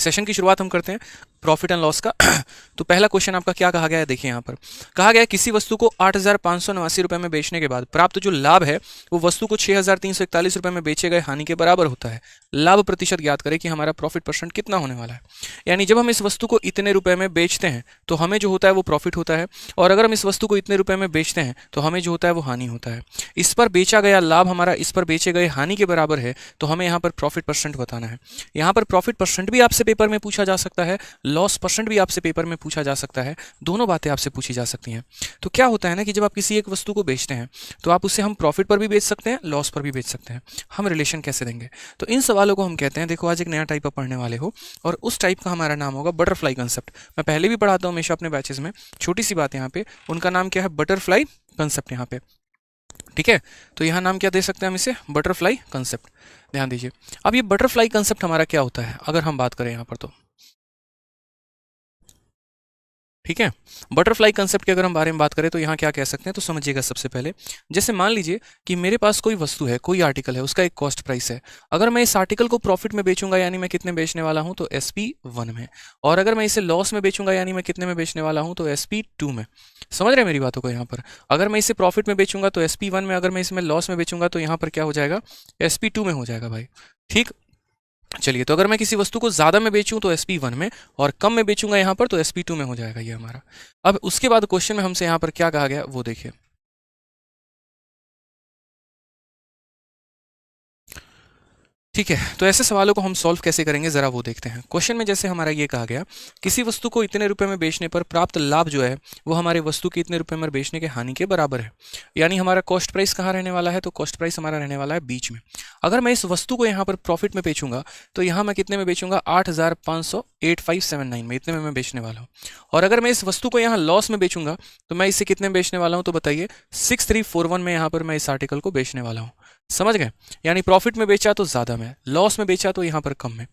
Session की शुरुआत हम करते हैं प्रॉफिट एंड लॉस का। तो पहला क्वेश्चन आपका क्या कहा गया है, देखिए यहाँ पर कहा गया है किसी वस्तु को 8,589 रुपए में बेचने के बाद प्राप्त जो लाभ है वो वस्तु को 6,341 रुपए में बेचे गए हानि के बराबर होता है। लाभ प्रतिशत ज्ञात करें कि हमारा प्रॉफिट परसेंट कितना होने वाला है। यानी जब हम इस वस्तु को इतने रुपए में बेचते हैं तो हमें जो होता है वो प्रॉफिट होता है, और अगर हम इस वस्तु को इतने रुपए में बेचते हैं तो हमें जो होता है वो हानि होता है। इस पर बेचा गया लाभ हमारा इस पर बेचे गए हानि के बराबर है, तो हमें यहाँ पर प्रॉफिट परसेंट बताना है। यहाँ पर प्रॉफिट परसेंट भी आपसे पेपर में पूछा जा सकता है, लॉस परसेंट भी आपसे पेपर में पूछा जा सकता है, दोनों बातें आपसे पूछी जा सकती हैं। तो क्या होता है ना कि जब आप किसी एक वस्तु को बेचते हैं तो आप उसे हम प्रॉफिट पर भी बेच सकते हैं, लॉस पर भी बेच सकते हैं। हम रिलेशन कैसे देंगे, तो इन सवालों को हम कहते हैं, देखो आज एक नया टाइप आप पढ़ने वाले हो और उस टाइप का हमारा नाम होगा बटरफ्लाई कंसेप्ट। मैं पहले भी पढ़ाता हूँ हमेशा अपने बैचेस में, छोटी सी बात यहाँ पे, उनका नाम क्या है, बटरफ्लाई कंसेप्ट यहाँ पे, ठीक है। तो यहाँ नाम क्या दे सकते हैं हम इसे, बटरफ्लाई कंसेप्ट। ध्यान दीजिए, अब ये बटरफ्लाई कंसेप्ट हमारा क्या होता है अगर हम बात करें यहाँ पर, तो ठीक है। बटरफ्लाई कंसेप्ट के अगर हम बारे में बात करें तो यहाँ क्या कह सकते हैं, तो समझिएगा। सबसे पहले जैसे मान लीजिए कि मेरे पास कोई वस्तु है, कोई आर्टिकल है, उसका एक कॉस्ट प्राइस है। अगर मैं इस आर्टिकल को प्रॉफिट में बेचूंगा यानी मैं कितने बेचने वाला हूं, तो SP1 में, और अगर मैं इसे लॉस में बेचूंगा यानी मैं कितने में बेचने वाला हूं, तो SP2 में। समझ रहे हैं मेरी बातों को, यहाँ पर अगर मैं इसे प्रॉफिट में बेचूंगा तो SP1 में, अगर मैं इसमें लॉस में बेचूंगा तो यहाँ पर क्या हो जाएगा, SP2 में हो जाएगा भाई, ठीक। चलिए, तो अगर मैं किसी वस्तु को ज्यादा में बेचूं तो SP1 में, और कम में बेचूंगा यहां पर तो SP2 में हो जाएगा ये हमारा। अब उसके बाद क्वेश्चन में हमसे यहां पर क्या कहा गया वो देखिए, ठीक है। तो ऐसे सवालों को हम सॉल्व कैसे करेंगे जरा वो देखते हैं। क्वेश्चन में जैसे हमारा ये कहा गया किसी वस्तु को इतने रुपए में बेचने पर प्राप्त लाभ जो है वो हमारे वस्तु के इतने रुपए में बेचने के हानि के बराबर है। यानी हमारा कॉस्ट प्राइस कहाँ रहने वाला है, तो कॉस्ट प्राइस हमारा रहने वाला है बीच में। अगर मैं इस वस्तु को यहाँ पर प्रॉफिट में बेचूंगा तो यहाँ मैं कितने में बेचूंगा, 8,500,8579 में, इतने में मैं बेचने वाला हूँ। और अगर मैं इस वस्तु को यहाँ लॉस में बेचूंगा तो मैं इसे कितने में बेचने वाला हूँ, तो बताइए 6341 में यहाँ पर मैं इस आर्टिकल को बेचने वाला हूँ। समझ गए, यानी प्रॉफिट में बेचा तो ज्यादा में, लॉस में बेचा तो यहाँ पर कम में।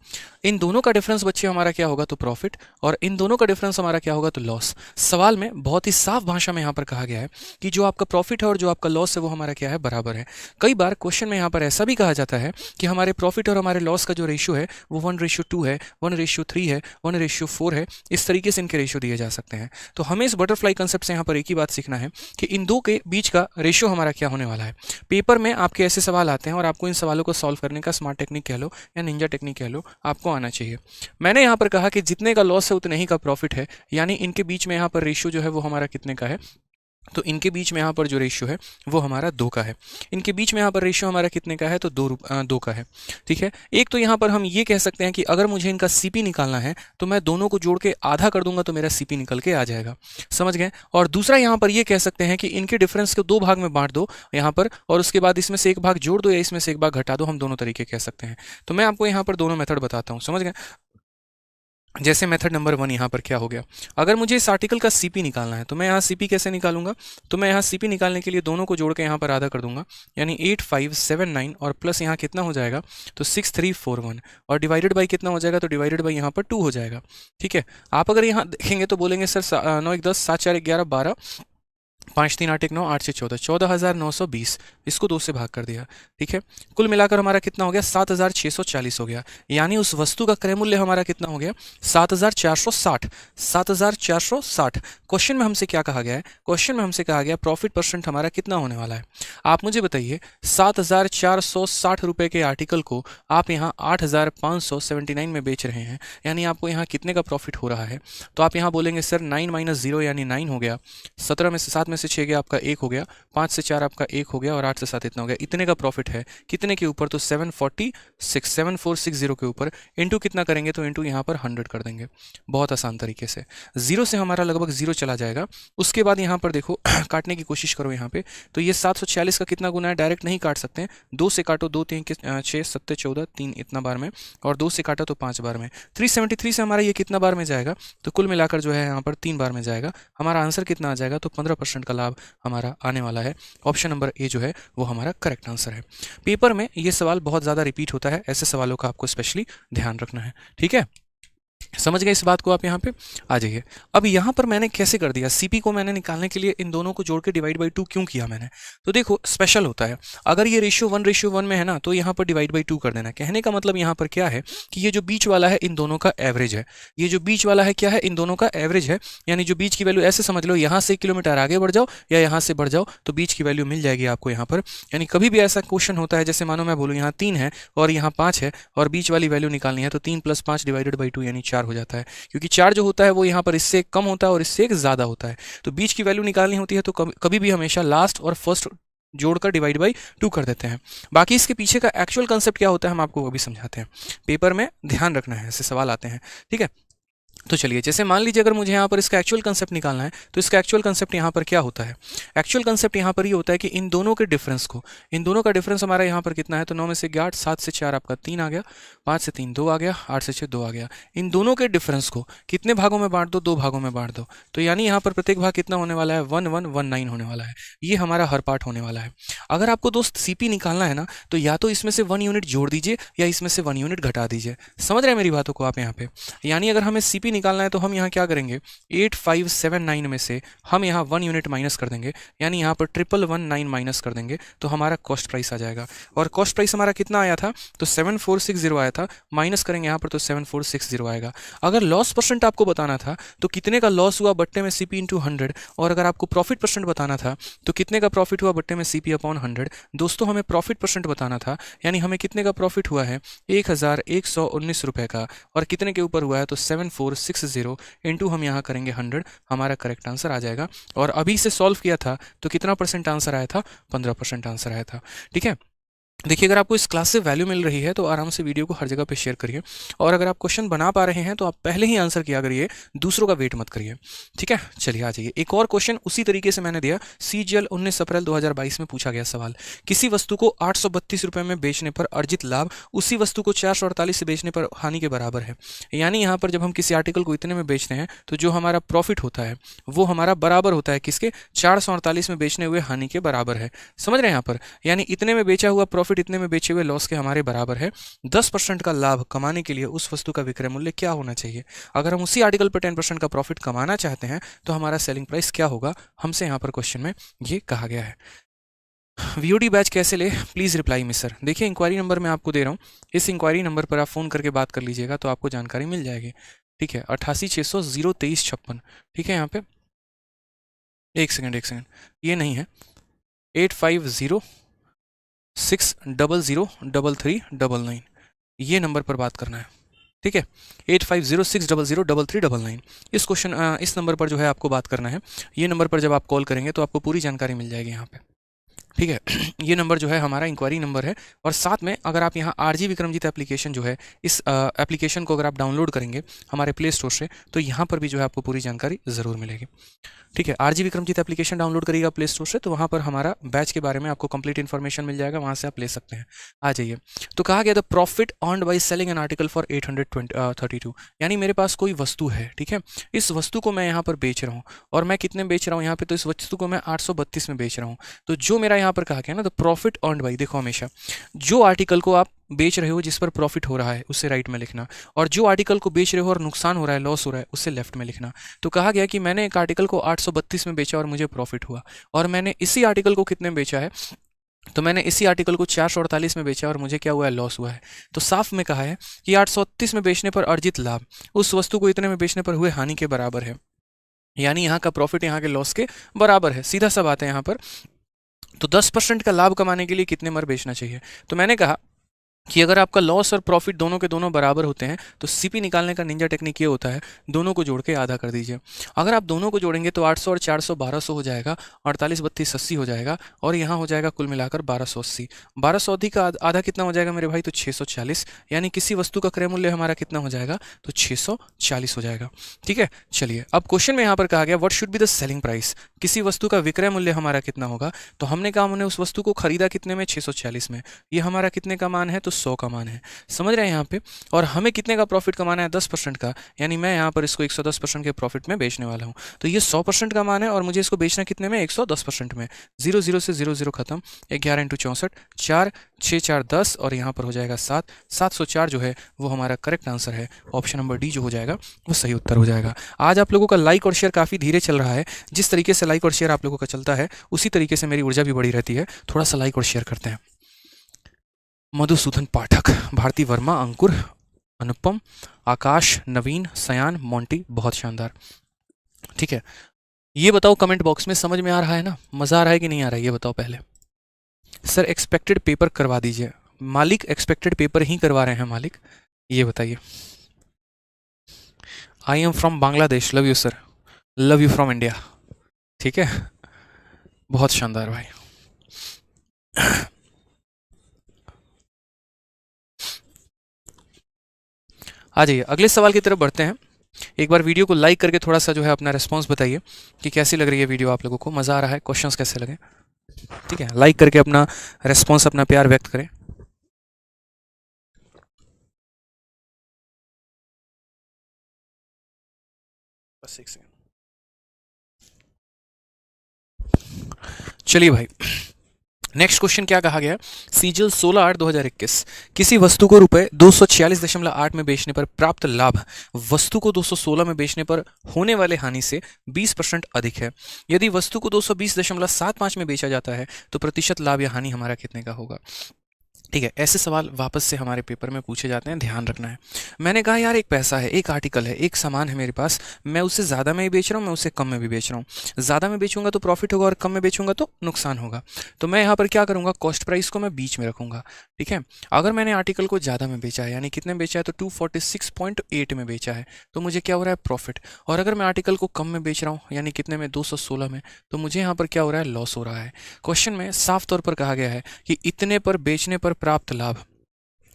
इन दोनों का डिफरेंस बच्चे हमारा क्या होगा, तो प्रॉफिट, और इन दोनों का डिफरेंस हमारा क्या होगा, तो लॉस। सवाल में बहुत ही साफ भाषा में यहाँ पर कहा गया है कि जो आपका प्रॉफिट है और जो आपका लॉस है वो हमारा क्या है, बराबर है। कई बार क्वेश्चन में यहाँ पर ऐसा भी कहा जाता है कि हमारे प्रॉफिट और हमारे लॉस का जो रेशियो है वो 1:2 है, 1:3 है, 1:4 है, इस तरीके से इनके रेशियो दिए जा सकते हैं। तो हमें इस बटरफ्लाई कंसेप्ट से यहाँ पर एक ही बात सीखना है कि इन दो के बीच का रेशियो हमारा क्या होने वाला है। पेपर में आपके ऐसे सवाल आते हैं और आपको इन सवालों को सॉल्व करने का स्मार्ट टेक्निक कह लो या निंजा टेक्निक कह लो, आपको आना चाहिए। मैंने यहाँ पर कहा कि जितने का लॉस है उतने ही का प्रॉफिट है, यानी इनके बीच में यहाँ पर रेशियो जो है वो हमारा कितने का है, तो इनके बीच में यहाँ पर जो रेशियो है वो हमारा 2 का है। इनके बीच में यहाँ पर रेशियो हमारा कितने का है, तो 2 का है, ठीक है। एक तो यहाँ पर हम ये कह सकते हैं कि अगर मुझे इनका CP निकालना है तो मैं दोनों को जोड़ के आधा कर दूंगा तो मेरा CP निकल के आ जाएगा। समझ गए। और दूसरा यहाँ पर ये कह सकते हैं कि इनके डिफरेंस को 2 भाग में बांट दो यहाँ पर, और उसके बाद इसमें से एक भाग जोड़ दो या इसमें से एक भाग घटा दो, हम दोनों तरीके कह सकते हैं। तो मैं आपको यहाँ पर दोनों मेथड बताता हूँ, समझ गए। जैसे मेथड नंबर 1 यहाँ पर क्या हो गया, अगर मुझे इस आर्टिकल का CP निकालना है तो मैं यहाँ CP कैसे निकालूंगा, तो मैं यहाँ CP निकालने के लिए दोनों को जोड़ के यहाँ पर आधा कर दूंगा, यानी 8579 और प्लस यहाँ कितना हो जाएगा, तो 6341, और डिवाइडेड बाई कितना हो जाएगा, तो डिवाइडेड बाई यहाँ पर 2 हो जाएगा, ठीक है। आप अगर यहाँ देखेंगे तो बोलेंगे सर 9 1 10 7 4 11 12 5 3 8 1 9 8 6 14, 14,920, इसको 2 से भाग कर दिया, ठीक है। कुल मिलाकर हमारा कितना हो गया, 7,640 हो गया। यानी उस वस्तु का क्रय मूल्य हमारा कितना हो गया, 7,460, 7,460। क्वेश्चन में हमसे क्या कहा गया है, क्वेश्चन में हमसे कहा गया प्रॉफिट परसेंट हमारा कितना होने वाला है। आप मुझे बताइए 7,460 रुपए के आर्टिकल को आप यहाँ 8,579 में बेच रहे हैं, यानी आपको यहाँ कितने का प्रॉफिट हो रहा है। तो आप यहाँ बोलेंगे सर 9 - 0 यानी 9 हो गया, 17 में से 7 में से 6 गया आपका 1 हो गया, 5 से 4 आपका 1 हो गया, और 8 से 7 इतना हो गया। इतने का प्रॉफिट है कितने के ऊपर, तो 7460 के ऊपर। इंटू कितना करेंगे, तो इंटू यहाँ पर 100 कर देंगे, बहुत आसान तरीके से। 0 से हमारा लगभग 0 चला जाएगा। उसके बाद यहाँ पर देखो काटने की कोशिश करो यहाँ पे, तो ये 746 का कितना गुना है, डायरेक्ट नहीं काट सकते हैं, 2 से काटो, 2 3 6 7 14 3 इतना बार में, और 2 से काटा तो 5 बार में। 373 से हमारा ये कितना बार में जाएगा, तो कुल मिलाकर जो है यहाँ पर 3 बार में जाएगा। हमारा आंसर कितना आ जाएगा, तो 15% का लाभ हमारा आने वाला है। ऑप्शन नंबर ए जो है वो हमारा करेक्ट आंसर है। पेपर में ये सवाल बहुत ज़्यादा रिपीट होता है, ऐसे सवालों का आपको स्पेशली ध्यान रखना है, ठीक है। समझ गए इस बात को आप यहाँ पे? आ जाइए। अब यहाँ पर मैंने कैसे कर दिया, सीपी को मैंने निकालने के लिए इन दोनों को जोड़ के डिवाइड बाई 2 क्यों किया मैंने? तो देखो स्पेशल होता है, अगर ये रेशियो 1 में है ना तो यहाँ पर डिवाइड बाई 2 कर देना। कहने का मतलब यहाँ पर क्या है कि ये जो बीच वाला है इन दोनों का एवरेज है, ये जो बीच वाला है क्या है, इन दोनों का एवरेज है। यानी जो बीच की वैल्यू, ऐसे समझ लो यहाँ से 1 किलोमीटर आगे बढ़ जाओ या यहाँ से बढ़ जाओ तो बीच की वैल्यू मिल जाएगी आपको यहाँ पर। यानी कभी भी ऐसा क्वेश्चन होता है, जैसे मानो मैं बोलूँ यहाँ 3 है और यहाँ 5 है और बीच वाली वैल्यू निकालनी है, तो 3 + 5 डिवाइडेड बाई 2 यानी 4 हो जाता है, क्योंकि 4 जो होता है वो यहाँ पर इससे एक कम होता है और इससे एक ज़्यादा होता है। तो बीच की वैल्यू निकालनी होती है तो कभी भी हमेशा लास्ट और फर्स्ट जोड़कर डिवाइड बाई 2 कर देते हैं। बाकी इसके पीछे का एक्चुअल कंसेप्ट क्या होता है हम आपको वो भी समझाते हैं, पेपर में ध्यान रखना है, ऐसे सवाल आते हैं। ठीक है, तो चलिए, जैसे मान लीजिए अगर मुझे यहाँ पर इसका एक्चुअल कंसेप्ट निकालना है तो इसका एक्चुअल कंसेप्ट यहाँ पर क्या होता है? एक्चुअल कंसेप्ट यहाँ पर ये होता है कि इन दोनों के डिफरेंस को, इन दोनों का डिफरेंस हमारा यहाँ पर कितना है, तो 9 में से 8, 7 से 4 आपका 3 आ गया, 5 से 3 2 आ गया, 8 से 6 2 आ गया। इन दोनों के डिफरेंस को कितने भागों में बांट दो? 2 भागों में बांट दो। तो यानी यहाँ पर प्रत्येक भाग कितना होने वाला है? 1119 होने वाला है। ये हमारा हर पार्ट होने वाला है। अगर आपको दोस्त सीपी निकालना है ना तो या तो इसमें से 1 यूनिट जोड़ दीजिए या इसमें से 1 यूनिट घटा दीजिए। समझ रहे हैं मेरी बातों को आप यहाँ पे? यानी अगर हमें सीपी निकालना है तो हम यहाँ क्या करेंगे, 8579 में से हम यहाँ 1 यूनिट माइनस कर देंगे, यानी यहाँ पर 1119 माइनस कर देंगे तो हमारा कॉस्ट प्राइस आ जाएगा। और कॉस्ट प्राइस हमारा कितना आया था? तो 7460 आया था, माइनस करेंगे यहाँ पर तो 7460 आएगा। अगर लॉस परसेंट आपको बताना था तो कितने का लॉस हुआ बट्टे में सीपी इंटू 100, और अगर आपको प्रॉफिट परसेंट बताना था तो कितने का प्रॉफिट हुआ बट्टे में सीपी अपॉन 100। दोस्तों हमें प्रॉफिट परसेंट बताना था, यानी हमें कितने का प्रॉफिट हुआ है? 1119 रुपये का, और कितने के ऊपर हुआ है? तो 7460 इंटू हम यहाँ करेंगे 100, हमारा करेक्ट आंसर आ जाएगा। और अभी से सॉल्व किया था तो कितना परसेंट आंसर आया था? 15% आंसर आया था। ठीक है, देखिए अगर आपको इस क्लास से वैल्यू मिल रही है तो आराम से वीडियो को हर जगह पे शेयर करिए, और अगर आप क्वेश्चन बना पा रहे हैं तो आप पहले ही आंसर किया करिए, दूसरों का वेट मत करिए। ठीक है, चलिए आ जाइए। एक और क्वेश्चन उसी तरीके से मैंने दिया, CGL 19 अप्रैल 2022 में पूछा गया सवाल, किसी वस्तु को 832 रुपये में बेचने पर अर्जित लाभ उसी वस्तु को 448 से बेचने पर हानि के बराबर है। यानी यहाँ पर जब हम किसी आर्टिकल को इतने में बेचते हैं तो जो हमारा प्रॉफिट होता है वो हमारा बराबर होता है किसके? 448 में बेचने हुए हानि के बराबर है। समझ रहे हैं यहाँ पर? यानी इतने में बेचा हुआ प्रॉफिट इतने में बेचे हुए लॉस के हमारे बराबर है। 10% का लाभ कमाने के लिए उस वस्तु का विक्रय मूल्य क्या होना चाहिए? अगर हम उसी आर्टिकल पर 10% का प्रॉफिट कमाना चाहते हैं तो हमारा सेलिंग प्राइस क्या होगा? हमसे यहाँ पर क्वेश्चन में ये कहा गया है। VOD बैच कैसे ले? Please reply me sir. देखिए इंक्वायरी नंबर मैं आपको दे रहा हूँ, इस इंक्वायरी नंबर पर आप फ़ोन करके बात कर लीजिएगा तो आपको जानकारी मिल जाएगी। ठीक है, 88600356। ठीक है, यहाँ पे एक सेकेंड, ये नहीं है, 8506003399, ये नंबर पर बात करना है। ठीक है, 8506003399, इस क्वेश्चन इस नंबर पर जो है आपको बात करना है। ये नंबर पर जब आप कॉल करेंगे तो आपको पूरी जानकारी मिल जाएगी यहाँ पे। ठीक है, ये नंबर जो है हमारा इंक्वायरी नंबर है, और साथ में अगर आप यहाँ RG विक्रमजीत एप्लीकेशन जो है, इस एप्लीकेशन को अगर आप डाउनलोड करेंगे हमारे प्ले स्टोर से तो यहाँ पर भी जो है आपको पूरी जानकारी ज़रूर मिलेगी। ठीक है, RG विक्रमजीत एप्लीकेशन डाउनलोड करिएगा प्ले स्टोर से तो वहाँ पर हमारा बैच के बारे में आपको कंप्लीट इन्फॉर्मेशन मिल जाएगा, वहाँ से आप ले सकते हैं। आ जाइए, तो कहा गया the profit earned by selling an article for 832, यानी मेरे पास कोई वस्तु है। ठीक है, इस वस्तु को मैं यहाँ पर बेच रहा हूँ, और मैं कितने में बेच रहा हूँ यहाँ पे? तो इस वस्तु को मैं 832 में बेच रहा हूँ। तो जो मेरा यहाँ पर कहा गया ना, द प्रॉफिट अर्न्ड बाय, देखो हमेशा जो आर्टिकल को आप बेच रहे हो जिस पर प्रॉफिट हो रहा है उसे राइट में लिखना, और जो आर्टिकल को बेच रहे हो और नुकसान हो रहा है, लॉस हो रहा है, उसे लेफ्ट में लिखना। तो कहा गया कि मैंने एक आर्टिकल को 832 में बेचा और मुझे प्रॉफिट हुआ, और मैंने इसी आर्टिकल को कितने में बेचा है? तो मैंने इसी आर्टिकल को 448 में बेचा और मुझे क्या हुआ है? लॉस हुआ है। तो साफ में कहा है कि 838 में बेचने पर अर्जित लाभ उस वस्तु को इतने में बेचने पर हुए हानि के बराबर है, यानी यहाँ का प्रॉफिट यहाँ के लॉस के बराबर है। सीधा सा बात है यहाँ पर। तो 10% का लाभ कमाने के लिए कितने मर बेचना चाहिए? तो मैंने कहा कि अगर आपका लॉस और प्रॉफिट दोनों के दोनों बराबर होते हैं तो सीपी निकालने का निंजा टेक्निक ये होता है, दोनों को जोड़ के आधा कर दीजिए। अगर आप दोनों को जोड़ेंगे तो 800 और 400 1200 हो जाएगा, 48 32 80 हो जाएगा, और यहाँ हो जाएगा कुल मिलाकर 1280। 1280 का आधा कितना हो जाएगा मेरे भाई? तो 640, यानी किसी वस्तु का क्रय मूल्य हमारा कितना हो जाएगा? तो 640 हो जाएगा। ठीक है, चलिए अब क्वेश्चन में यहाँ पर कहा गया what should be the selling price, किसी वस्तु का विक्रय मूल्य हमारा कितना होगा? तो हमने कहा हमने उस वस्तु को खरीदा कितने में? 640 में। ये हमारा कितने का मान है? तो 100 का मान है, समझ रहे हैं यहाँ पे। और हमें कितने का प्रॉफिट कमाना है, 10% का, यानी मैं यहाँ पर इसको 110% के प्रॉफिट में बेचने वाला हूँ। तो ये 100% का मान है और मुझे इसको बेचना कितने में, 110% में। 0 0 से 0 0 खत्म, 11 × 64, 4 6 4 10 और यहाँ पर हो जाएगा 7, 704 जो है वो हमारा करेक्ट आंसर है। ऑप्शन नंबर डी जो हो जाएगा वो सही उत्तर हो जाएगा। आज आप लोगों का लाइक और शेयर काफ़ी धीरे चल रहा है। जिस तरीके से लाइक और शेयर आप लोगों का चलता है उसी तरीके से मेरी ऊर्जा भी बढ़ी रहती है। थोड़ा सा लाइक और शेयर करते हैं। मधुसूदन पाठक, भारती वर्मा, अंकुर, अनुपम, आकाश, नवीन, सयान, मोंटी, बहुत शानदार। ठीक है, ये बताओ कमेंट बॉक्स में, समझ में आ रहा है ना, मज़ा आ रहा है कि नहीं आ रहा है, ये बताओ पहले। सर एक्सपेक्टेड पेपर करवा दीजिए। मालिक एक्सपेक्टेड पेपर ही करवा रहे हैं मालिक, ये बताइए। I am from Bangladesh, love you sir, love you from India. ठीक है, बहुत शानदार भाई। आ जाइए अगले सवाल की तरफ बढ़ते हैं। एक बार वीडियो को लाइक करके थोड़ा सा जो है अपना रिस्पांस बताइए कि कैसी लग रही है वीडियो, आप लोगों को मज़ा आ रहा है, क्वेश्चंस कैसे लगे। ठीक है, लाइक करके अपना रिस्पांस, अपना प्यार व्यक्त करें। बस एक सेकंड, चलिए भाई। नेक्स्ट क्वेश्चन क्या कहा गया, सीजल 16/8/2021, किसी वस्तु को रुपए 246.8 में बेचने पर प्राप्त लाभ वस्तु को 216 में बेचने पर होने वाले हानि से 20% अधिक है। यदि वस्तु को 220.75 में बेचा जाता है तो प्रतिशत लाभ या हानि हमारा कितने का होगा। ठीक है, ऐसे सवाल वापस से हमारे पेपर में पूछे जाते हैं, ध्यान रखना है। मैंने कहा यार एक पैसा है, एक आर्टिकल है, एक सामान है मेरे पास, मैं उसे ज़्यादा में ही बेच रहा हूँ, मैं उसे कम में भी बेच रहा हूँ। ज़्यादा में बेचूंगा तो प्रॉफिट होगा और कम में बेचूंगा तो नुकसान होगा। तो मैं यहाँ पर क्या करूँगा, कॉस्ट प्राइस को मैं बीच में रखूँगा। ठीक है, अगर मैंने आर्टिकल को ज़्यादा में बेचा है, यानी कितने में बेचा है, तो 246.8 में बेचा है, तो मुझे क्या हो रहा है, प्रॉफिट। और अगर मैं आर्टिकल को कम में बेच रहा हूँ, यानी कितने में, 216 में, तो मुझे यहाँ पर क्या हो रहा है, लॉस हो रहा है। क्वेश्चन में साफ तौर पर कहा गया है कि इतने पर बेचने पर प्राप्त लाभ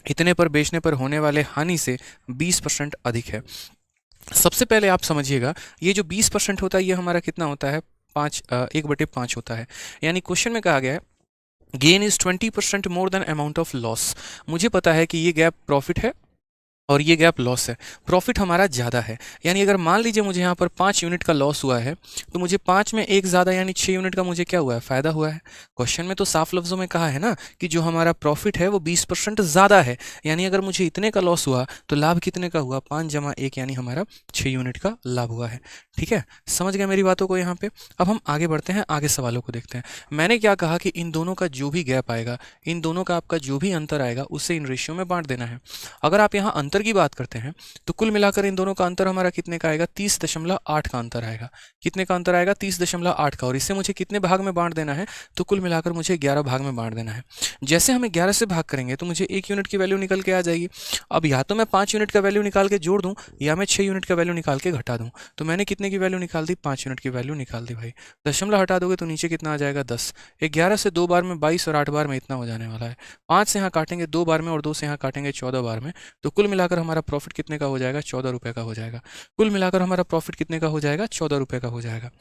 इतने पर बेचने पर होने वाले हानि से 20% अधिक है। सबसे पहले आप समझिएगा, ये जो 20% होता है ये हमारा कितना होता है, 1/5 होता है। यानी क्वेश्चन में कहा गया है gain is 20% more than amount of loss. मुझे पता है कि ये गैप प्रॉफिट है और ये गैप लॉस है। प्रॉफिट हमारा ज़्यादा है, यानी अगर मान लीजिए मुझे यहाँ पर 5 यूनिट का लॉस हुआ है, तो मुझे 5 में 1 ज़्यादा यानी 6 यूनिट का मुझे क्या हुआ है, फ़ायदा हुआ है। क्वेश्चन में तो साफ लफ्ज़ों में कहा है ना कि जो हमारा प्रॉफिट है वो 20% ज़्यादा है, यानी अगर मुझे इतने का लॉस हुआ तो लाभ कितने का हुआ, 5 + 1 यानी हमारा 6 यूनिट का लाभ हुआ है। ठीक है, समझ गए मेरी बातों को यहाँ पे। अब हम आगे बढ़ते हैं, आगे सवालों को देखते हैं। मैंने क्या कहा कि इन दोनों का जो भी गैप आएगा, इन दोनों का आपका जो भी अंतर आएगा उसे इन रेशियो में बांट देना है। अगर आप यहाँ अंतर की बात करते हैं तो कुल मिलाकर इन दोनों का अंतर हमारा कितने का आएगा, 30.8 का अंतर आएगा। कितने का अंतर आएगा, 30.8 का। और इससे मुझे कितने भाग में बांट देना है, तो कुल मिलाकर मुझे 11 भाग में बांट देना है। जैसे हम 11 से भाग करेंगे तो मुझे 1 यूनिट की वैल्यू निकल के आ जाएगी। अब या तो मैं 5 यूनिट का वैल्यू निकाल के जोड़ दूं या मैं 6 यूनिट का वैल्यू निकाल के घटा दूं। तो मैंने कितने की वैल्यू निकाल दी, 5 यूनिट की वैल्यू निकाल दी भाई। दशमलव हटा दोगे तो नीचे कितना आ जाएगा, 10। 11 से 2 बार में 22 और 8 बार में इतना हो जाने वाला है। 5 से यहाँ काटेंगे 2 बार में और 2 से यहाँ काटेंगे 14 बार में, तो कुल मिलाकर हमारा प्रॉफिट कितने का हो जाएगा, 14 रुपये का हो जाएगा। कुल मिलाकर हमारा प्रॉफिट कितने का हो जाएगा, 14 रुपये का हो जाएगा।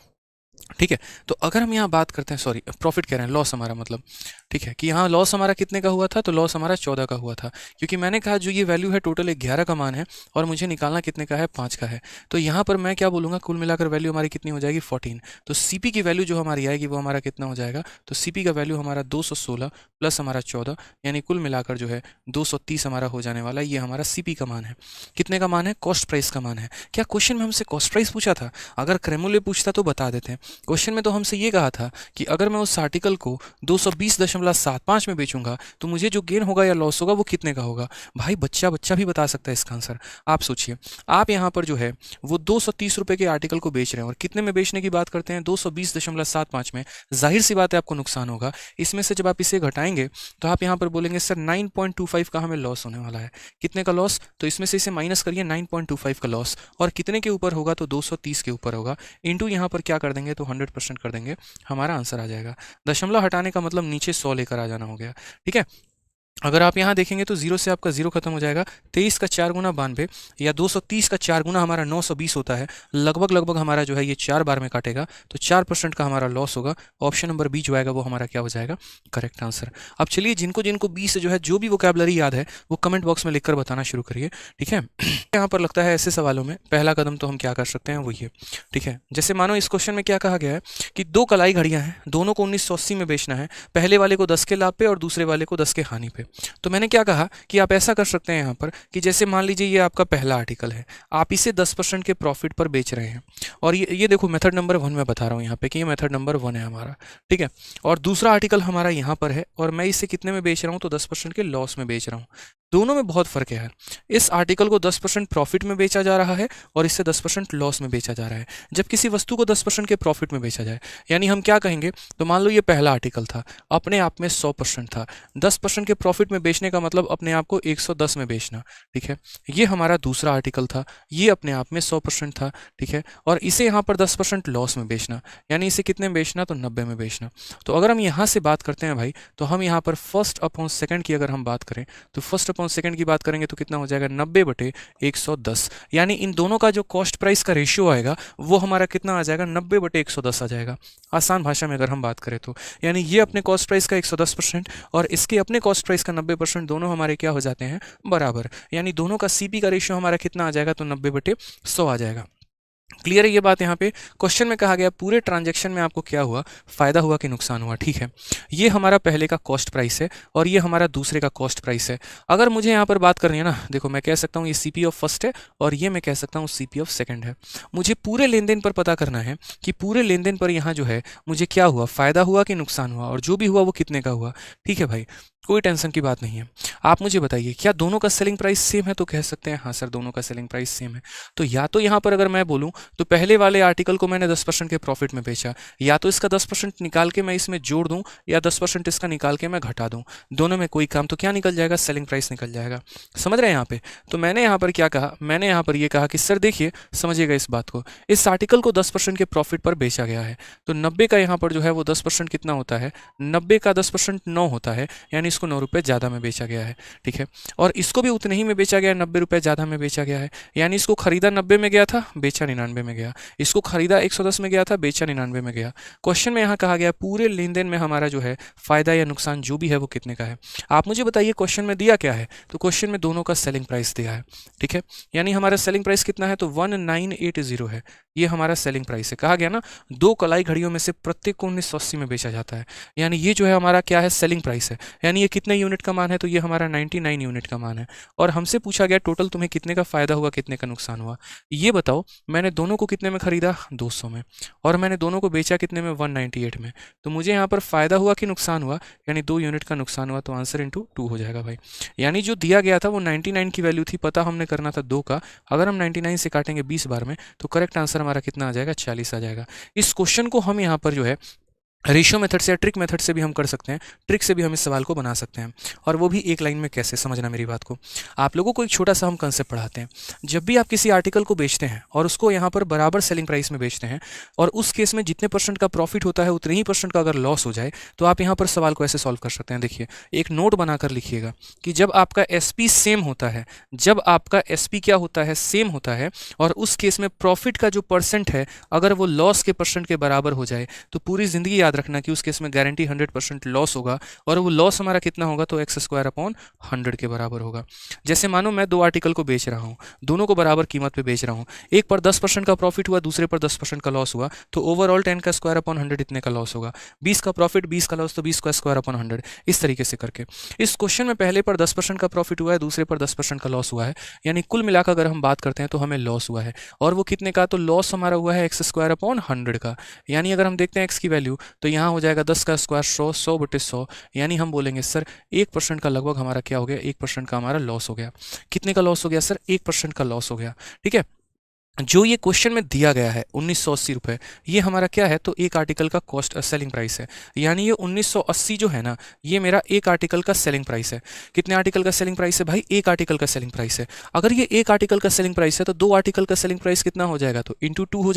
ठीक है, तो अगर हम यहाँ बात करते हैं, सॉरी प्रॉफिट कह रहे हैं, लॉस हमारा मतलब, ठीक है, कि यहाँ लॉस हमारा कितने का हुआ था, तो लॉस हमारा 14 का हुआ था, क्योंकि मैंने कहा जो ये वैल्यू है टोटल 11 का मान है और मुझे निकालना कितने का है, 5 का है। तो यहाँ पर मैं क्या बोलूँगा, कुल मिलाकर वैल्यू हमारी कितनी हो जाएगी, 14। तो सीपी की वैल्यू जो हमारी आएगी वो हमारा कितना हो जाएगा, तो सीपी का वैल्यू हमारा 216 प्लस हमारा 14, यानी कुल मिलाकर जो है 230 हमारा हो जाने वाला है। ये हमारा सीपी का मान है। कितने का मान है, कॉस्ट प्राइस का मान है। क्या क्वेश्चन में हमसे कॉस्ट प्राइस पूछा था? अगर क्रेमुले पूछता तो बता देते हैं। क्वेश्चन में तो हमसे ये कहा था कि अगर मैं उस आर्टिकल को 220.75 में बेचूंगा तो मुझे जो गेन होगा या लॉस होगा वो कितने का होगा। भाई बच्चा बच्चा भी बता सकता है इसका आंसर। आप सोचिए, आप यहाँ पर जो है वो 230 रुपये के आर्टिकल को बेच रहे हैं और कितने में बेचने की बात करते हैं, 220.75 में। जाहिर सी बात है आपको नुकसान होगा। इसमें से जब आप इसे घटाएंगे तो आप यहाँ पर बोलेंगे सर 9.25 का हमें लॉस होने वाला है। कितने का लॉस, तो इसमें से इसे माइनस करिए, 9.25 का लॉस, और कितने के ऊपर होगा, तो 230 के ऊपर होगा। इंटू यहाँ पर क्या कर देंगे, तो 100% कर देंगे, हमारा आंसर आ जाएगा। दशमलव हटाने का मतलब नीचे 100 लेकर आ जाना हो गया। ठीक है, अगर आप यहाँ देखेंगे तो जीरो से आपका जीरो खत्म हो जाएगा। 23 का 4 गुना 92 या 230 का 4 गुना हमारा 920 होता है। लगभग लगभग हमारा जो है ये 4 बार में काटेगा, तो 4% का हमारा लॉस होगा। ऑप्शन नंबर बी जो आएगा वो हमारा क्या हो जाएगा, करेक्ट आंसर। अब चलिए जिनको जिनको बी से जो है जो भी वोकैबुलरी याद है वो कमेंट बॉक्स में लिखकर बताना शुरू करिए, ठीक है। यहाँ पर लगता है ऐसे सवालों में पहला कदम तो हम क्या कर सकते हैं वो ये, ठीक है। जैसे मानो इस क्वेश्चन में क्या कहा गया है कि दो कलाई घड़ियां हैं, दोनों को 1980 में बेचना है, पहले वाले को 10 के लाभ पे और दूसरे वाले को 10 के हानि पे। तो मैंने क्या कहा कि आप ऐसा कर सकते हैं यहाँ पर कि जैसे मान लीजिए ये आपका पहला आर्टिकल है, आप इसे 10% के प्रॉफिट पर बेच रहे हैं, और ये देखो मेथड नंबर 1 मैं बता रहा हूँ यहाँ पे कि ये मेथड नंबर 1 है हमारा, ठीक है। और दूसरा आर्टिकल हमारा यहाँ पर है और मैं इसे कितने में बेच रहा हूँ, तो 10% के लॉस में बेच रहा हूँ। दोनों में बहुत फर्क है। इस आर्टिकल को 10% प्रॉफिट में बेचा जा रहा है और इससे 10% लॉस में बेचा जा रहा है। जब किसी वस्तु को 10% के प्रॉफिट में बेचा जाए, यानी हम क्या कहेंगे, तो मान लो ये पहला आर्टिकल था, अपने आप में 100% था, 10% के प्रॉफिट में बेचने का मतलब अपने आप को 110 में बेचना, ठीक है। ये हमारा दूसरा आर्टिकल था, ये अपने आप में 100% था, ठीक है, और इसे यहाँ पर 10% लॉस में बेचना, यानी इसे कितने में बेचना, तो 90 में बेचना। तो अगर हम यहाँ से बात करते हैं भाई, तो हम यहाँ पर फर्स्ट अपॉन सेकंड की अगर हम बात करें, तो फर्स्ट अपॉन सेकंड की बात करेंगे तो कितना हो जाएगा, 90/110, यानी इन दोनों का जो कॉस्ट प्राइस का रेशियो आएगा वो हमारा कितना आ जाएगा, 90/110 आ जाएगा। आसान भाषा में अगर हम बात करें तो, यानी ये अपने कॉस्ट प्राइस का 110% और इसके अपने कॉस्ट प्राइस का 90%, दोनों हमारे क्या हो जाते हैं, बराबर, यानी दोनों का सीपी का रेशियो हमारा कितना आ जाएगा, तो 90/100 आ जाएगा। क्लियर है ये बात। यहाँ पे क्वेश्चन में कहा गया पूरे ट्रांजैक्शन में आपको क्या हुआ, फायदा हुआ कि नुकसान हुआ, ठीक है। ये हमारा पहले का कॉस्ट प्राइस है और ये हमारा दूसरे का कॉस्ट प्राइस है। अगर मुझे यहाँ पर बात करनी है ना, देखो मैं कह सकता हूँ ये सीपी ऑफ फर्स्ट है और ये मैं कह सकता हूँ सीपी ऑफ सेकंड है। मुझे पूरे लेन देन पर पता करना है कि पूरे लेन देन पर यहाँ जो है मुझे क्या हुआ, फायदा हुआ कि नुकसान हुआ, और जो भी हुआ वो कितने का हुआ, ठीक है भाई, कोई टेंशन की बात नहीं है। आप मुझे बताइए क्या दोनों का सेलिंग प्राइस सेम है, तो कह सकते हैं हाँ सर दोनों का सेलिंग प्राइस सेम है। तो या तो यहाँ पर अगर मैं बोलूँ तो पहले वाले आर्टिकल को मैंने 10% के प्रॉफिट में बेचा, या तो इसका 10% निकाल के मैं इसमें जोड़ दूं, या 10% इसका निकाल के मैं घटा दूं, दोनों में कोई काम, तो क्या निकल जाएगा, सेलिंग प्राइस निकल जाएगा। समझ रहे हैं यहाँ पे। तो मैंने यहाँ पर क्या कहा, मैंने यहाँ पर ये कहा कि सर देखिए समझिएगा इस बात को, इस आर्टिकल को 10% के प्रॉफिट पर बेचा गया है, तो 90 का यहाँ पर जो है वो 10% कितना होता है, 90 का 10% 9 होता है, यानी इसको 9 रुपये ज़्यादा में बेचा गया है, ठीक है। और इसको भी उतने ही में बेचा गया है, 90 रुपये ज़्यादा में बेचा गया है, यानी इसको खरीदा 90 में गया था, बेचा 99 में गया, इसको खरीदा 110 में गया था, बेचा 99 में गया। क्वेश्चन में यहाँ कहा गया पूरे लेन देन में हमारा जो है फायदा या नुकसान जो भी है वो कितने का है। आप मुझे बताइए क्वेश्चन में दिया क्या है, तो क्वेश्चन में दोनों का सेलिंग प्राइस दिया है, ठीक है, यानी हमारा सेलिंग प्राइस कितना है, तो 1980 है, ये हमारा सेलिंग प्राइस है। कहा गया ना दो कलाई घड़ियों में से प्रत्येक को 1980 में बेचा जाता है, यानी ये जो है हमारा क्या है, सेलिंग प्राइस है, यानी ये कितने यूनिट का मान है, तो ये हमारा 99 यूनिट का मान है। और हमसे पूछा गया टोटल तुम्हें कितने का फायदा हुआ, कितने का नुकसान हुआ। ये बताओ मैंने दोनों को कितने में खरीदा, 200 में, और मैंने दोनों को बेचा कितने में, 198 में। तो मुझे यहाँ पर फायदा हुआ कि नुकसान हुआ, यानी 2 यूनिट का नुकसान हुआ, तो आंसर इंटू 2 हो जाएगा भाई। यानी जो दिया गया था वो 99 की वैल्यू थी, पता हमने करना था 2 का, अगर हम 99 से काटेंगे 20 बार में तो करेक्ट आंसर हमारा कितना आ जाएगा, 40 आ जाएगा। इस क्वेश्चन को हम यहाँ पर जो है रेशियो मेथड से या ट्रिक मेथड से भी हम कर सकते हैं, ट्रिक से भी हम इस सवाल को बना सकते हैं, और वो भी एक लाइन में कैसे, समझना मेरी बात को। आप लोगों को एक छोटा सा हम कंसेप्ट पढ़ाते हैं। जब भी आप किसी आर्टिकल को बेचते हैं और उसको यहाँ पर बराबर सेलिंग प्राइस में बेचते हैं, और उस केस में जितने परसेंट का प्रॉफिट होता है उतने ही परसेंट का अगर लॉस हो जाए, तो आप यहाँ पर सवाल को ऐसे सॉल्व कर सकते हैं। देखिए एक नोट बनाकर लिखिएगा कि जब आपका एसपी सेम होता है, जब आपका एसपी क्या होता है, सेम होता है, और उस केस में प्रॉफिट का जो परसेंट है अगर वो लॉस के परसेंट के बराबर हो जाए, तो पूरी जिंदगी याद रखना कि उस केस में गारंटी 100% लॉस होगा, और वो लॉस हमारा कितना होगा, तो x² के बराबर होगा। जैसे मानो मैं दो आर्टिकल को बेच रहा हूँ, दोनों को बराबर कीमत पे बेच रहा हूँ, एक पर 10% का प्रॉफिट हुआ, दूसरे पर 10% का लॉस हुआ, तो ओवरऑल 10² इतने का लॉस होगा। 20 का प्रॉफिट 20 का लॉस, तो 20² इस तरीके से करके। इस क्वेश्चन में पहले पर 10% का प्रॉफिट हुआ है, दूसरे पर 10% का लॉस हुआ है, यानी कुल मिलाकर अगर हम बात करते हैं तो हमें लॉस हुआ है, और वो कितने का, तो लॉस हमारा हुआ है x² का। यानी अगर हम देखते हैं x की वैल्यू, तो यहाँ हो जाएगा 10 का स्क्वायर 100, 100/100, यानी हम बोलेंगे सर 1% का लगभग हमारा क्या हो गया, 1% का हमारा लॉस हो गया। कितने का लॉस हो गया सर, 1% का लॉस हो गया, ठीक है। जो ये क्वेश्चन में दिया गया है 1980 रुपये, ये हमारा क्या है, तो एक आर्टिकल का कॉस्ट सेलिंग प्राइस है। यानी ये 1980 जो है ना, ये मेरा एक आर्टिकल का सेलिंग प्राइस है। कितने आर्टिकल का सेलिंग प्राइस है भाई, एक आर्टिकल का सेलिंग प्राइस है। अगर ये एक आर्टिकल का सेलिंग प्राइस है तो दो आर्टिकल का सेलिंग प्राइस कितना हो जाएगा, तो इंटू 2 हो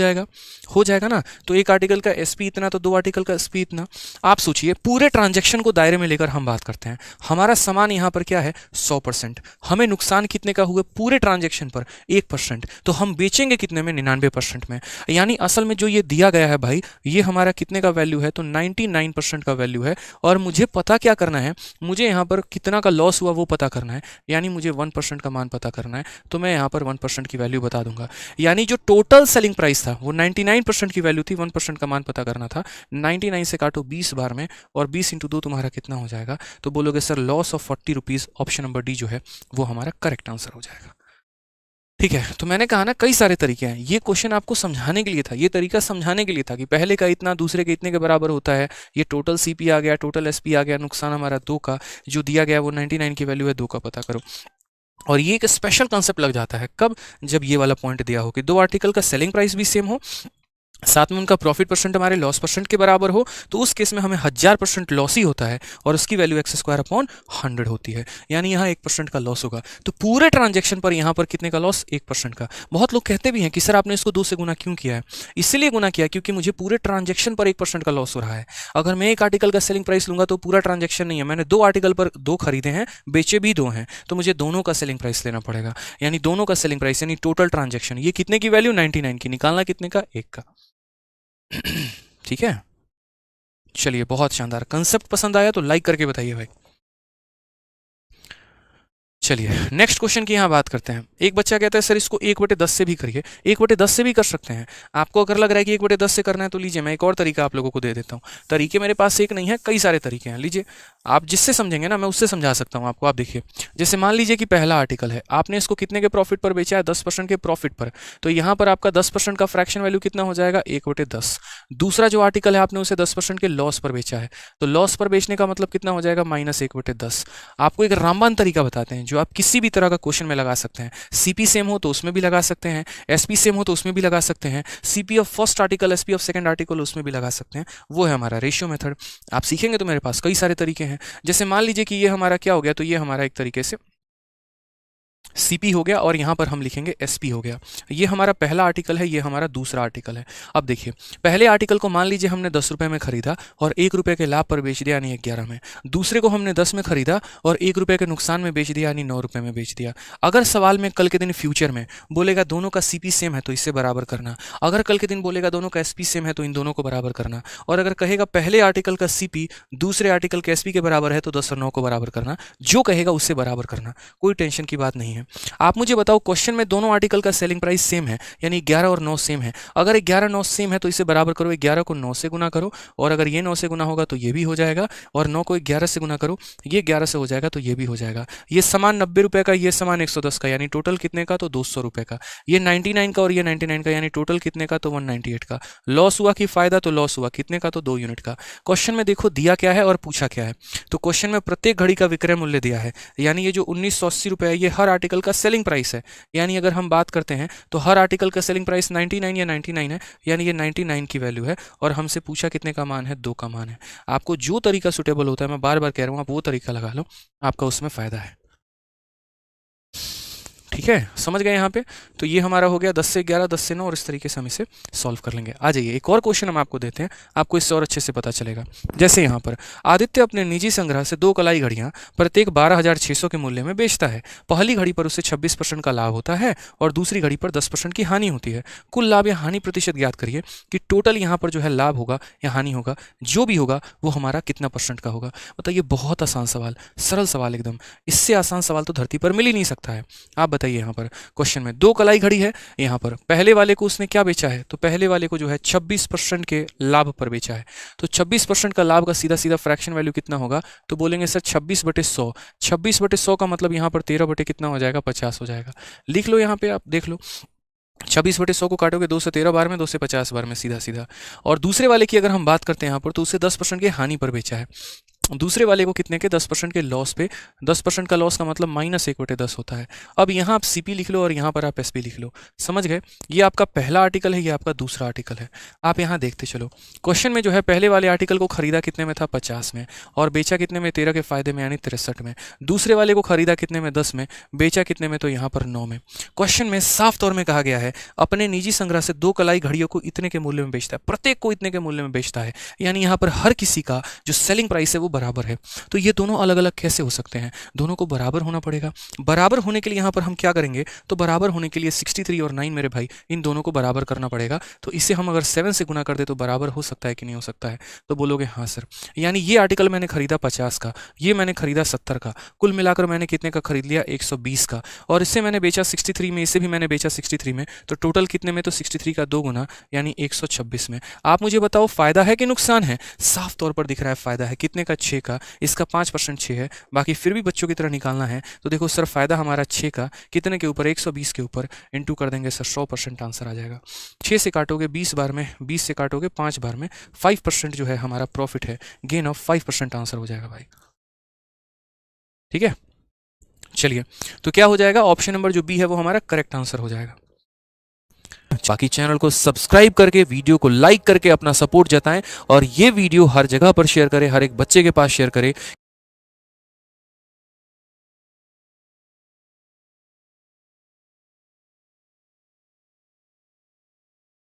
जाएगा ना। तो एक आर्टिकल का एसपी इतना, तो दो आर्टिकल का एसपी इतना। आप सोचिए, पूरे ट्रांजेक्शन को दायरे में लेकर हम बात करते हैं। हमारा सामान यहाँ पर क्या है, 100%। हमें नुकसान कितने का हुआ पूरे ट्रांजेक्शन पर, 1%। तो हम बेचेंगे कितने में, 99% में। यानी असल में जो ये दिया गया है भाई, ये हमारा कितने का वैल्यू है, तो 99% का वैल्यू है। और मुझे पता क्या करना है, मुझे यहाँ पर कितना का लॉस हुआ वो पता करना है। यानी मुझे 1% का मान पता करना है, तो मैं यहाँ पर 1% की वैल्यू बता दूंगा। यानी जो टोटल सेलिंग प्राइस था वो 99% की वैल्यू थी, 1% का मान पता करना था। 99 से काटो 20 बार में, और 20 इंटू 2 तुम्हारा कितना हो जाएगा, तो बोलोगे sir loss of 40 rupees. Option number D जो है वो हमारा करेक्ट आंसर हो जाएगा। ठीक है, तो मैंने कहा ना कई सारे तरीके हैं। ये क्वेश्चन आपको समझाने के लिए था, ये तरीका समझाने के लिए था कि पहले का इतना दूसरे के इतने के बराबर होता है। ये टोटल सीपी आ गया, टोटल एसपी आ गया, नुकसान हमारा 2 का, जो दिया गया वो 99 की वैल्यू है, 2 का पता करो। और ये एक स्पेशल कंसेप्ट लग जाता है कब, जब ये वाला पॉइंट दिया हो कि दो आर्टिकल का सेलिंग प्राइस भी सेम हो, साथ में उनका प्रॉफिट परसेंट हमारे लॉस परसेंट के बराबर हो, तो उस केस में हमें 1000% लॉस ही होता है, और उसकी वैल्यू x² होती है। यानी यहाँ 1% का लॉस होगा। तो पूरे ट्रांजेक्शन पर यहाँ पर कितने का लॉस, 1% का। बहुत लोग कहते भी हैं कि सर आपने इसको 2 से गुना क्यों किया है। इसलिए गुना किया क्योंकि मुझे पूरे ट्रांजेक्शन पर 1% का लॉस हो रहा है। अगर मैं एक आर्टिकल का सेलिंग प्राइस लूंगा तो पूरा ट्रांजेक्शन नहीं है, मैंने 2 आर्टिकल पर 2 खरीदे हैं, बेचे भी 2 हैं, तो मुझे दोनों का सेलिंग प्राइस लेना पड़ेगा। यानी दोनों का सेलिंग प्राइस यानी टोटल ट्रांजेक्शन, ये कितने की वैल्यू, 99 की, निकालना कितने का, 1 का। ठीक है, चलिए बहुत शानदार। कंसेप्ट पसंद आया तो लाइक करके बताइए भाई। चलिए नेक्स्ट क्वेश्चन की यहाँ बात करते हैं। एक बच्चा कहता है सर इसको 1/10 से भी करिए। 1/10 से भी कर सकते हैं। आपको अगर लग रहा है कि 1/10 से करना है तो लीजिए, मैं एक और तरीका आप लोगों को दे देता हूँ। तरीके मेरे पास एक नहीं है, कई सारे तरीके हैं। लीजिए, आप जिससे समझेंगे ना मैं उससे समझा सकता हूँ आपको। आप देखिए, जैसे मान लीजिए कि पहला आर्टिकल है, आपने इसको कितने के प्रॉफिट पर बेचा है, 10% के प्रॉफिट पर, तो यहाँ पर आपका 10% का फ्रैक्शन वैल्यू कितना हो जाएगा, 1/10। दूसरा जो आर्टिकल है आपने उसे 10% के लॉस पर बेचा है, तो लॉस पर बेचने का मतलब कितना हो जाएगा, -1/10। आपको एक रामबान तरीका बताते हैं जो आप किसी भी तरह का क्वेश्चन में लगा सकते हैं। सीपी सेम हो तो उसमें भी लगा सकते हैं, एसपी सेम हो तो उसमें भी लगा सकते हैं, CP of first article SP of second article उसमें भी लगा सकते हैं। वो है हमारा रेशियो मेथड। आप सीखेंगे तो मेरे पास कई सारे तरीके हैं। जैसे मान लीजिए कि ये हमारा क्या हो गया, तो ये हमारा एक तरीके से सीपी हो गया, और यहाँ पर हम लिखेंगे एसपी हो गया। ये हमारा पहला आर्टिकल है, ये हमारा दूसरा आर्टिकल है। अब देखिए, पहले आर्टिकल को मान लीजिए हमने 10 रुपये में खरीदा और 1 रुपये के लाभ पर बेच दिया, यानी 11 में। दूसरे को हमने 10 में खरीदा और 1 रुपये के नुकसान में बेच दिया, यानी 9 रुपये में बेच दिया। अगर सवाल में कल के दिन फ्यूचर में बोलेगा दोनों का सीपी सेम है तो इससे बराबर करना, अगर कल के दिन बोलेगा दोनों का एसपी सेम है तो इन दोनों को बराबर करना, और अगर कहेगा पहले आर्टिकल का सीपी दूसरे आर्टिकल के एसपी के बराबर है तो 10 और 9 को बराबर करना, जो कहेगा उससे बराबर करना। कोई टेंशन की बात नहीं है। आप मुझे बताओ, क्वेश्चन में दोनों आर्टिकल का सेलिंग प्राइस सेम है, यानी 11 और 9 सेम है। अगर 11 9 सेम है तो इसे बराबर करो, 11 को 9 से गुना करो, और अगर ये 9 से गुना होगा तो ये भी हो जाएगा, और 9 को 11 से गुना करो, ये 11 से हो जाएगा तो ये भी हो जाएगा। ये सामान 90 रुपए का, ये सामान 110 का, यानी टोटल कितने का, तो 200 रुपए का। ये 99 का और ये 99 का, यानी टोटल कितने का, तो 198 का। लॉस हुआ कि फायदा, तो लॉस हुआ कितने का, तो 2 यूनिट का। क्वेश्चन में देखो दिया क्या है और पूछा क्या है। तो क्वेश्चन में प्रत्येक घड़ी का विक्रय मूल्य दिया है, यानी ये जो 1980 रुपए है ये हर आर्टिकल का सेलिंग प्राइस है। यानी अगर हम बात करते हैं तो हर आर्टिकल का सेलिंग प्राइस 99 या 99 है, यानी ये 99 की वैल्यू है। और हमसे पूछा कितने का मान है, 2 का मान है। आपको जो तरीका सुटेबल होता है, मैं बार बार कह रहा हूँ, आप वो तरीका लगा लो, आपका उसमें फायदा है। ठीक है, समझ गए यहाँ पे। तो ये हमारा हो गया 10 से 11, 10 से 9, और इस तरीके से हम इसे सॉल्व कर लेंगे। आ जाइए, एक और क्वेश्चन हम आपको देते हैं, आपको इससे और अच्छे से पता चलेगा। जैसे यहाँ पर आदित्य अपने निजी संग्रह से 2 कलाई घड़ियाँ प्रत्येक 12,600 के मूल्य में बेचता है। पहली घड़ी पर उसे 26% का लाभ होता है और दूसरी घड़ी पर 10% की हानि होती है। कुल लाभ या हानि प्रतिशत ज्ञात करिए कि टोटल यहाँ पर जो है लाभ होगा या हानि होगा, जो भी होगा वो हमारा कितना % का होगा। बताइए, बहुत आसान सवाल, सरल सवाल एकदम। इससे आसान सवाल तो धरती पर मिल ही नहीं सकता है। आप बताइए, यहाँ पर क्वेश्चन में 2 कलाई घड़ी है, यहाँ पर पहले वाले को उसने क्या बेचा है, तो पहले वाले को जो है 26% के लाभ पर बेचा है। तो 26% का लाभ का सीधा सीधा फ्रैक्शन वैल्यू कितना होगा, तो बोलेंगे सर 26/100। 26/100 का मतलब यहाँ पर 13 बटे कितना हो जाएगा, 50 हो जाएगा। लिख लो यहाँ पे, आप देख लो, 26/100 को काटोगे 2 से 13 बार में, 2 से 50 बार में, सीधा सीधा। और दूसरे वाले की अगर हम बात करते हैं यहाँ पर, तो उसे 10% की हानि पर बेचा है। दूसरे वाले को कितने के 10% के लॉस पे, 10% का लॉस का मतलब -1/10 होता है। अब यहाँ आप सीपी लिख लो और यहाँ पर आप एसपी लिख लो, समझ गए। ये आपका पहला आर्टिकल है, ये आपका दूसरा आर्टिकल है। आप यहाँ देखते चलो, क्वेश्चन में जो है पहले वाले आर्टिकल को खरीदा कितने में था 50 में, और बेचा कितने में 13 के फायदे में यानी 63 में। दूसरे वाले को खरीदा कितने में 10 में, बेचा कितने में तो यहाँ पर 9 में। क्वेश्चन में साफ तौर में कहा गया है अपने निजी संग्रह से 2 कलाई घड़ियों को इतने के मूल्य में बेचता है, प्रत्येक को इतने के मूल्य में बेचता है, यानी यहाँ पर हर किसी का जो सेलिंग प्राइस है वो बराबर है। तो ये दोनों अलग अलग कैसे हो सकते हैं, दोनों को बराबर होना पड़ेगा। बराबर होने के लिए यहाँ पर हम क्या करेंगे, तो बराबर होने के लिए 63 और 9 मेरे भाई, इन दोनों को बराबर करना पड़ेगा। तो इसे हम अगर 7 से गुना कर दे तो बराबर हो सकता है कि नहीं हो सकता है, तो बोलोगे हाँ सर। यानी ये आर्टिकल मैंने खरीदा 50 का, ये मैंने खरीदा 70 का, कुल मिलाकर मैंने कितने का खरीद लिया 120 का, और इससे मैंने बेचा 63 में, इसे भी मैंने बेचा 63 में, तो टोटल कितने में, तो 63 का 2 गुना यानी 126 में। आप मुझे बताओ फायदा है कि नुकसान है, साफ तौर पर दिख रहा है फायदा है। कितने का, 6 का, इसका 5% 6 है, बाकी फिर भी बच्चों की तरह निकालना है। तो देखो सर फायदा हमारा 6 का कितने के ऊपर, 120 के ऊपर, इंटू कर देंगे सर 100% आंसर आ जाएगा। 6 से काटोगे 20 बार में, 20 से काटोगे 5 बार में, 5% जो है हमारा प्रॉफिट है, गेन ऑफ 5% आंसर हो जाएगा भाई। ठीक है, चलिए तो क्या हो जाएगा, ऑप्शन नंबर जो बी है वो हमारा करेक्ट आंसर हो जाएगा। बाकी चैनल को सब्सक्राइब करके, वीडियो को लाइक करके अपना सपोर्ट जताएं, और ये वीडियो हर जगह पर शेयर करें, हर एक बच्चे के पास शेयर करें।